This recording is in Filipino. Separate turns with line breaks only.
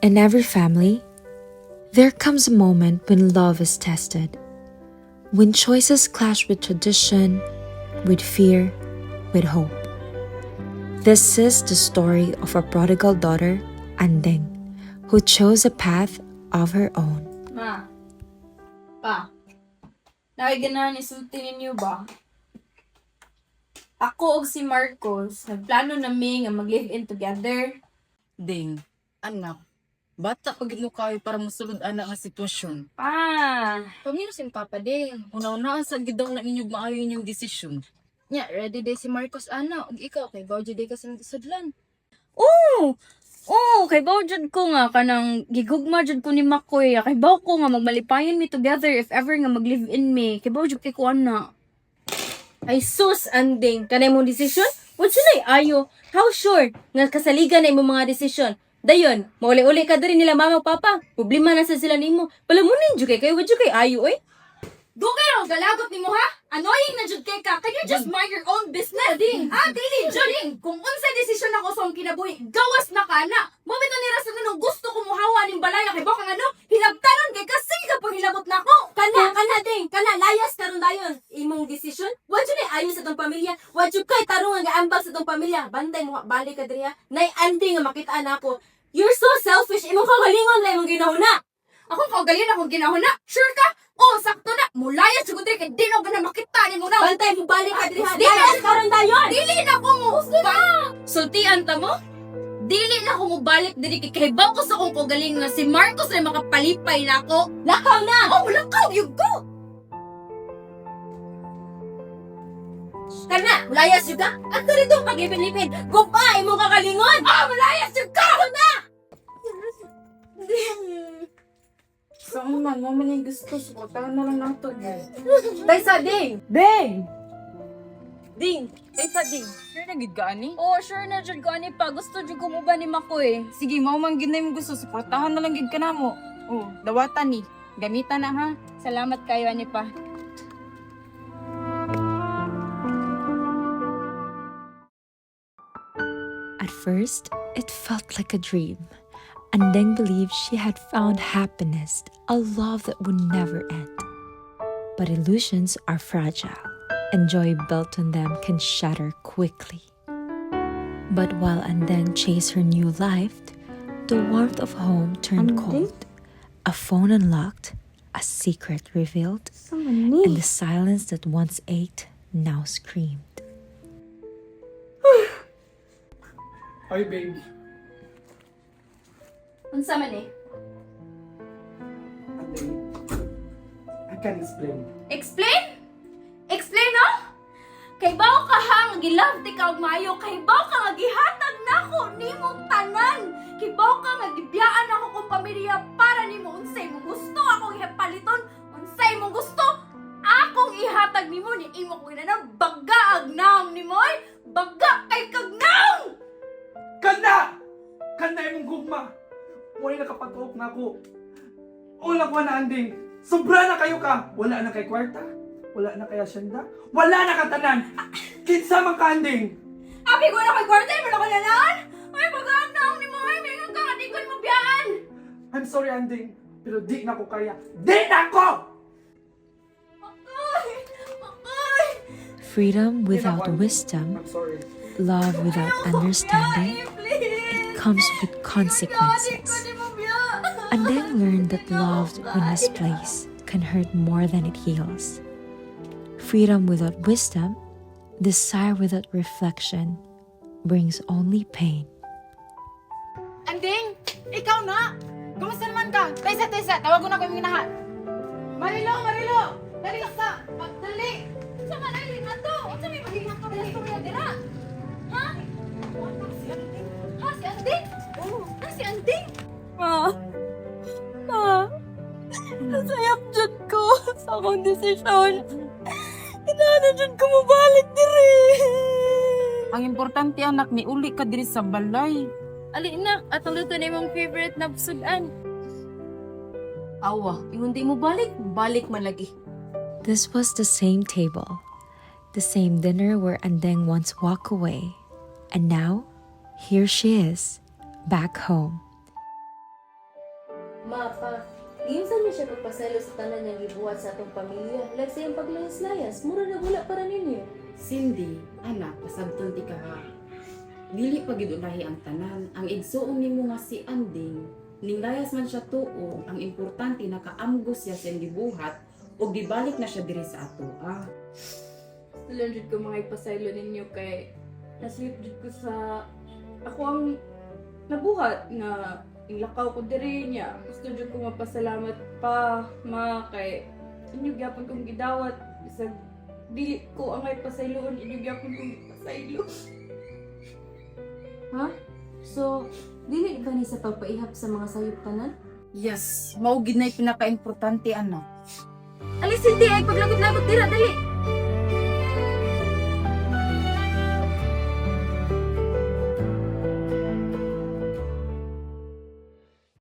In every family, there comes a moment when love is tested, when choices clash with tradition, with fear, with hope. This is the story of a prodigal daughter, Andeng, who chose a path of her own.
Ma, pa, nakiganahan isulti ninyo ba? Ako og si Marcos, nagplano nami nga mag-live-in together.
Ding, anak, bata pag ilo kayo para masulod ana nga sitwasyon.
Pa,
Pamiro sin Papa Ding, una-unaan sa gidaw na ninyo maayo inyong desisyon. Nya, ready day si Marcos ana, ug ikaw kay Bawjo day ka sa sudlan.
kay baw jud ko nga kanang gigugma jud ko ni Makoy. Kay baw ko nga magmalipayon mi together if ever nga mag-live-in mi. Kay baw jud kay ko ana.
Ay sus, Anding, kanay mong desisyon? What sila ayo? How sure nga kasaligan na imong mga desisyon? Dayon, mauli-uli ka diri nila mama o papa. Problema na sa sila nimo. Palamunin jud kay wadyo kay ayo oy.
Dugay raw galagot nimo ha? Annoying na jud kay ka. Can you just mind your own business? Dili jud. Kung unsay desisyon ako sa akong kinabuhi, gawas na ka na. Momento ni rason nung gusto ko muhawa ning balaya kay baka ano, hinabtanon kay kasi ka pag hilabot na ako.
Kana ding, kana layas karon dayon. Imong desisyon? Wadyo na ayo sa tong pamilya. Wadyo kay tarong nga ambag sa tong pamilya. Bantay mo balik ka diri ha. Nay Anding nga makitaan ako. You're so selfish. Imong kagalingon lang imong ginahuna.
Ako kaugalingon akong ginahuna. Sure ka? Sakto na. Mulaya siguro diri kay di na gana makita nimo na.
Bantay mo balik ka diri ha.
Di
Layas karon dayon.
Dili na ko mo. Sultian ta mo? Dili na ko mo balik diri kay kahibaw ko sa akong kaugalingon nga si Marcos ay makapalipay na ako.
Lakaw na.
Lakaw yun ko.
Kana, layas jud ka. Ato dito pag-ipin-ipin. Gupa imong kagalingon.
Malayas yun ka.
Saan man, mo man yung gusto, suportahan na lang nato.
Tay sa ding.
Ding!
Ding. Tay sa ding.
Sure na gid ka ani?
Sure na jud ko ani pa. Gusto jud ko mo ba ni Makoy?
Sige, mao man gid na yung gusto, suportahan na lang gid ka namo. Dawatan ni. Gamitan na ha.
Salamat kayo ani pa.
At first, it felt like a dream. Andeng believed she had found happiness, a love that would never end. But illusions are fragile, and joy built on them can shatter quickly. But while Andeng chased her new life, the warmth of home turned cold. A phone unlocked, a secret revealed, and the silence that once ached now screamed.
Hi, babe.
Unsa man
I can explain.
Explain? Explain no? Kay bawo ka ha nga gilove ti ka og maayo, kay bawo ka nga gihatag nako nimong tanan. Kay bawo ka nga gibiyaan ako kong pamilya para nimo unsay mo gusto akong ihapaliton, unsay mo gusto akong ihatag nimo ni imo ko na baga agnaong nimo ay baga kay kagnaong.
Kanda! Kanda imong gugma! Wala nakapag-oop na ako. Wala ko na anding. Sobra na kayo ka. Wala na kay kwarta. Wala na kay asyenda. Wala na katanan. Kinsa man ka anding.
Abi ko na kay kwarta mo na kanalaan. Ay baga agnaong nimo ay may nga di ko mo biyaan.
I'm sorry anding. Pero di na ko kaya. Di na ko!
Makoy.
Freedom
Di na
without
ko, Anding.
wisdom,
I'm sorry.
love without understanding, comes with consequences. And then learn that love when misplaced can hurt more than it heals. Freedom without wisdom, desire without reflection, brings only pain.
Anding! Ikaw na! Kumusta naman ka? Taysa, tawag ko na ko yung minahan. Marilo! Dali sa! Dali!
Sa manay na to. Unsa may magiging ka dili ko dira? Ha? Ha si Anding? Si Anding?
Nasayap jud ko sa akong desisyon. Kinahanglan jud ko mabalik diri.
Ang importante anak ni uli ka diri sa balay.
Ali na, atong luto na imong favorite na sudan. Awa, ingon di mo balik man lagi.
This was the same table, the same dinner where Andeng once walked away, and now here she is, back home.
Mapa, giunsan niya siya pagpasalo sa tanan niyang gibuhat sa atong pamilya. Like sa iyang paglayas-layas, mura na wala para ninyo.
Cindy, anak, pasabton ti ka ha. Dili pa gid ulahi ang tanan. Ang igsuon nimo nga si Anding, ninglayas man siya tuo, ang importante nakaamgo siya sa gibuhat o gibalik na siya diri sa ato.
Tulan jud ko mga ipasaylo ninyo kay naslip jud ko sa ako ang nabuhat nga ilakaw ko diri niya. Gusto jud ko mapasalamat pa ma kay inyo gyapon kong gidawat bisag dili ko ang ay pasayloon inyo gyapon kong pasaylo.
Ha? So, dili ka ni sa pagpaihap sa mga sayop tanan?
Yes, mao gid na pinaka-importante anak.
Alis hindi ay paglagot-lagot dira dali.